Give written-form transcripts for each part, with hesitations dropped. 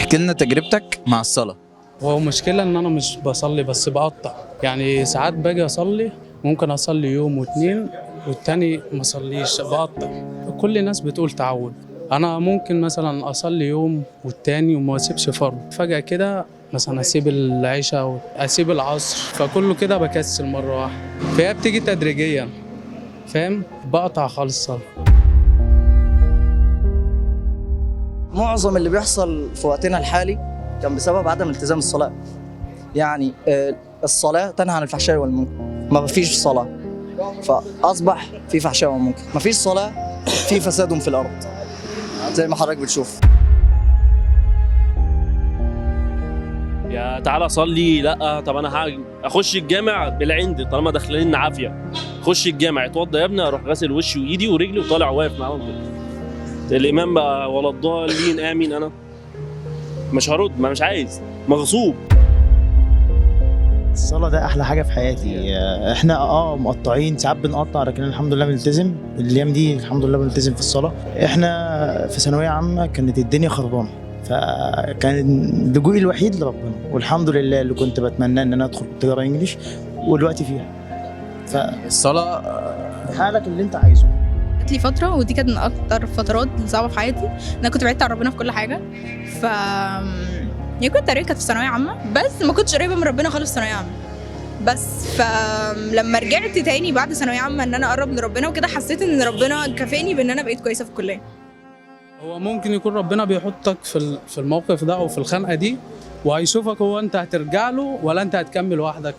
احكي لنا تجربتك مع الصلاة. هو مشكلة ان انا مش بصلي بس بقطع، يعني ساعات باجي اصلي ممكن اصلي يوم واتنين والتاني ما اصليش بقطع. كل الناس بتقول تعود، انا ممكن مثلا اصلي يوم والتاني وما اسيبش فرض، فجأة كده مثلا اسيب العشاء واسيب العصر، فكله كده بكسل مرة واحدة، فهي بتيجي تدريجيا، فاهم؟ بقطع خالص الصلاة. معظم اللي بيحصل في وقتنا الحالي كان بسبب عدم التزام الصلاة. يعني الصلاة تنهى عن الفحشاء والمنكر، ما فيش صلاة فأصبح في فحشاء ومنكر، ما فيش صلاة في فساد في الأرض زي ما حضرتك بتشوف. يا تعالى صلي، لا طب انا اخش الجامع بالعند طالما داخلين عافيه، اخش الجامع اتوضى يا ابني، اروح غاسل وشي وايدي ورجلي وطالع واقف معاهم كده. الامام بقى ولا الضالين امين، انا مش هرد، ما مش عايز، مغصوب. الصلاة ده أحلى حاجة في حياتي. إحنا مقطعين ساعات بنقطع، لكن الحمد لله بنلتزم. الأيام دي الحمد لله بنلتزم في الصلاة. إحنا في ثانوية عامة كانت الدنيا خربانة، فكان لجوئي الوحيد لربنا، والحمد لله اللي كنت بتمنى إن أنا أدخل تجارة إنجليش ودلوقتي فيها. الصلاة حالك اللي أنت عايزه. جات لي فترة ودي كانت من أكتر الفترات الصعبة في حياتي، أنا كنت بعدت عن ربنا في كل حاجة. يعني كنت تقريبا كانت في ثانوية عامة، بس ما كنتش قريبة من ربنا خالص في ثانوية عامة. بس فلما رجعت تاني بعد ثانوية عامة إن أنا أقرب لربنا وكده، حسيت إن ربنا كافئني بإن أنا بقيت كويسة في الكلية. هو ممكن يكون ربنا بيحطك في الموقف ده او في الخنقه دي، وهيشوفك هو انت هترجع له ولا انت هتكمل وحدك.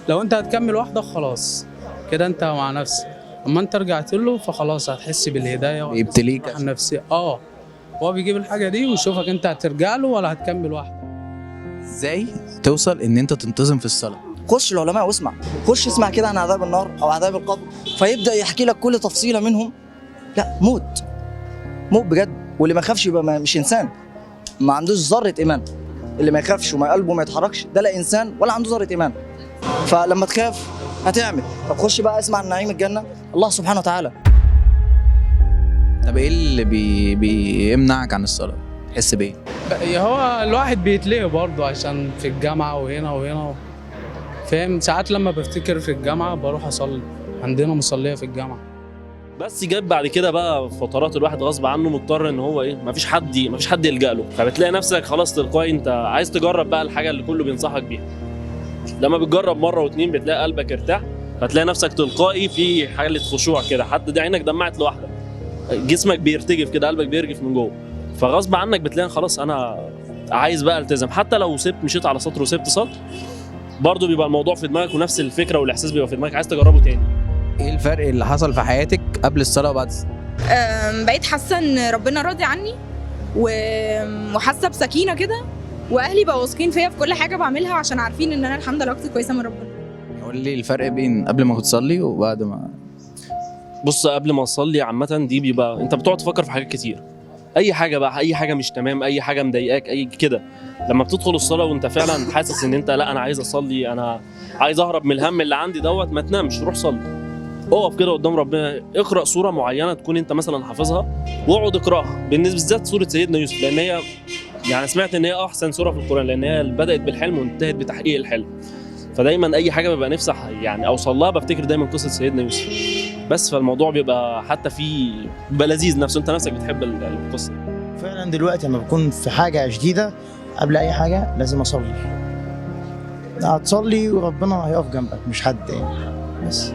لو انت هتكمل وحدك خلاص كده انت مع نفسك، اما انت رجعت له فخلاص هتحس بالهدايه بيبتليك النفسيه. هو بيجيب الحاجه دي ويشوفك انت هترجع له ولا هتكمل وحدك. ازاي توصل ان انت تنتظم في الصلاة؟ خش العلماء واسمع، خش اسمع كده عن عذاب النار أو عذاب القبر، فيبدأ يحكي لك كل تفصيلة منهم. لا، موت بجد. واللي ما يخافش يبقى مش إنسان، ما عندوش ذرة إيمان. اللي ما يخافش وما قلبه ما يتحركش ده لا إنسان ولا عنده ذرة إيمان. فلما تخاف هتعمل. طب خش بقى اسمع عن نعيم الجنة الله سبحانه وتعالى. طب ايه اللي بيمنعك عن الصلاة؟ تحس بايه؟ هو الواحد بيتلهي برضه عشان في الجامعه وهنا وهنا، فاهم؟ ساعات لما بفتكر في الجامعه بروح اصلي، عندنا مصليه في الجامعه. بس جاب بعد كده بقى فترات الواحد غصب عنه مضطر ان هو مفيش حد يلجأ له، فبتلاقي نفسك خلاص تلقائي انت عايز تجرب بقى الحاجه اللي كله بينصحك بيها. لما بتجرب مره واتنين بتلاقي قلبك ارتاح، فتلاقي نفسك تلقائي في حاله خشوع كده، حتى دي عينك دمعت لوحدك، جسمك بيرتجف كده، قلبك بيرجف من جوه، فغصب عنك بتلاقي خلاص انا عايز بقى التزم. حتى لو مشيت على سطر وسبت سطر برضه بيبقى الموضوع في دماغك، ونفس الفكره والاحساس بيبقى في دماغك، عايز تجربه تاني. ايه الفرق اللي حصل في حياتك قبل الصلاة وبعد الصلاة؟ بقيت حاسة إن ربنا راضي عني وحاسة بسكينة كده، وأهلي بقوا واثقين فيا في كل حاجة بعملها عشان عارفين إن أنا الحمد لله كنت كويسة من ربنا. قول لي الفرق بين قبل ما تصلي وبعد ما. بص، قبل ما تصلي عامة دي بيبقى انت بتقعد تفكر في حاجات كتير، اي حاجة بقى، اي حاجة مش تمام، اي حاجة مضايقاك، اي كده. لما بتدخل الصلاة وانت فعلا حاسس ان انت لا انا عايز اصلي، انا عايز اهرب من الهم اللي عندي دوت، ما تنامش، روح صلي، اقف كده قدام ربنا، اقرأ سورة معينة تكون انت مثلا حافظها واقعد اقرأها. بالذات سورة سيدنا يوسف، لان هي يعني سمعت ان هي احسن سورة في القرآن، لان هي بدأت بالحلم وانتهت بتحقيق الحلم. فدايما اي حاجة ببقى نفسي يعني اوصل لها بفتكر دايما قصة سيدنا يوسف. بس فالموضوع بيبقى حتى بيبقى لذيذ نفسه، انت نفسك بتحب القصة. فعلا دلوقتي لما بكون في حاجة جديدة قبل أي حاجة لازم أصلي. هتصلي وربنا هيقف جنبك، مش حد يعني. بس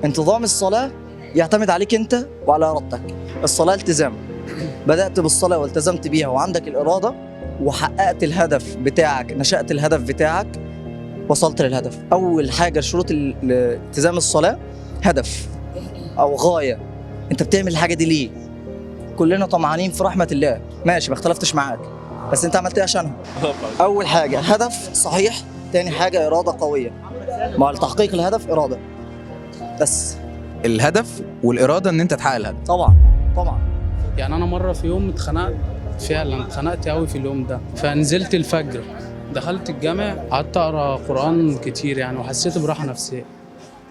انتظام الصلاة يعتمد عليك انت وعلى ارادتك. الصلاة التزام، بدأت بالصلاة والتزمت بيها وعندك الإرادة وحققت الهدف بتاعك، نشأت الهدف بتاعك، وصلت للهدف. أول حاجة شروط التزام الصلاة هدف أو غاية، انت بتعمل الحاجة دي ليه؟ كلنا طمعانين في رحمة الله، ماشي ما اختلفتش معاك، بس انت عملت ايه عشانها؟ أول حاجة هدف صحيح، تاني حاجة إرادة قوية، مع تحقيق الهدف إرادة. بس الهدف والإرادة ان انت تحقق الهدف. طبعا. يعني انا مره في يوم اتخنقت، فعلا اتخنقت قوي في اليوم ده، فنزلت الفجر دخلت الجامع، قعدت اقرا قران كتير يعني، وحسيت براحه نفسيه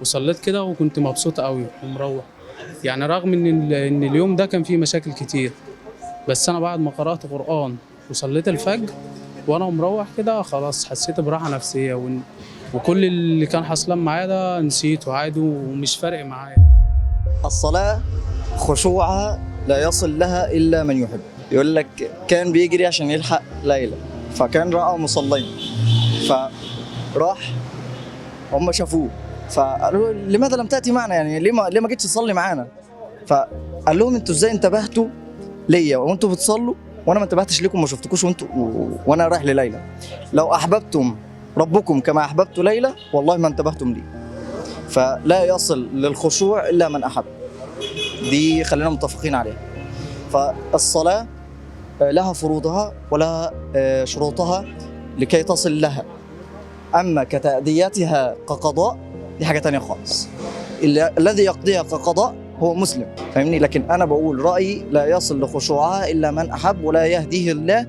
وصليت كده وكنت مبسوط قوي ومروح. يعني رغم ان اليوم ده كان فيه مشاكل كتير، بس انا بعد ما قرات قران وصليت الفجر وانا مروح كده خلاص حسيت براحه نفسيه وكل اللي كان حصلان معايا ده نسيته عادي ومش فارق معايا. الصلاة خشوعها لا يصل لها إلا من يحب. يقول لك كان بيجري عشان يلحق ليلى، فكان رأى مصلين فراح، هم شافوه فقالوا لماذا لم تأتي معنا، يعني ليه ما جيتش تصلي معانا؟ فقال لهم انتوا ازاي انتبهتوا ليا وانتوا بتصلوا وانا ما انتبهتش لكم، ما شفتكوش وانا رايح لليلى. لو احببتم ربكم كما احببت ليلى والله ما انتبهتم لي. فلا يصل للخشوع الا من احب، دي خلينا متفقين عليها. فالصلاة لها فروضها ولها شروطها لكي تصل لها، أما كتأديتها كقضاء دي حاجة تانية خالص. الذي يقضيها كقضاء هو مسلم، فاهمني؟ لكن أنا بقول رأيي لا يصل لخشوعها إلا من أحب، ولا يهديه الله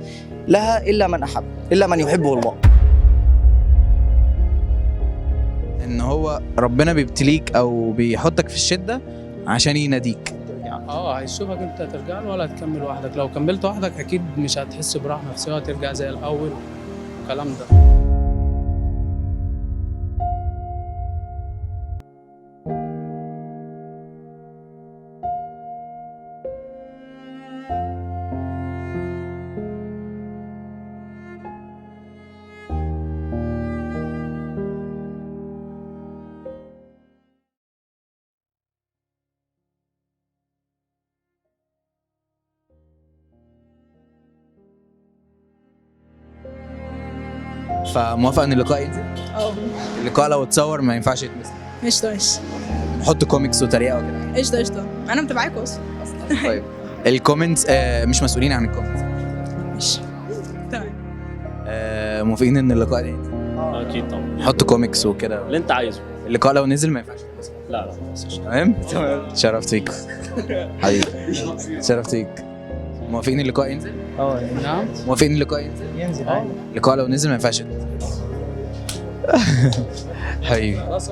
لها إلا من أحب، إلا من يحبه الله. ان هو ربنا بيبتليك او بيحطك في الشده عشان يناديك. هيشوفك انت ترجع له ولا تكمل وحدك. لو كملت وحدك اكيد مش هتحس براحه نفسيه وهترجع زي الاول الكلام ده. فموافق ان اللقاء ينزل؟ اه اللقاء لو اتصور ما ينفعش يتمثل، قشطه نحط كوميكس وتريقه وكده. قشطه انا متابعاكوا اصلا. طيب الكومنتس مش مسؤولين عن الكومنتس. ماشي تمام. موافقين ان اللقاء ينزل؟ اكيد طبعا، نحط كوميكس وكده. اللي انت عايزه. اللقاء لو نزل ما ينفعش يتمثل. لا تمام؟ شرفت فيك حبيبي، شرفت فيك. موافقين اللقاء ينزل؟ نعم موافقين اللقاء ينزل؟ ينزل عادي. اللقاء لو نزل ما ينفعش يتمثل. حبيبي. خلاص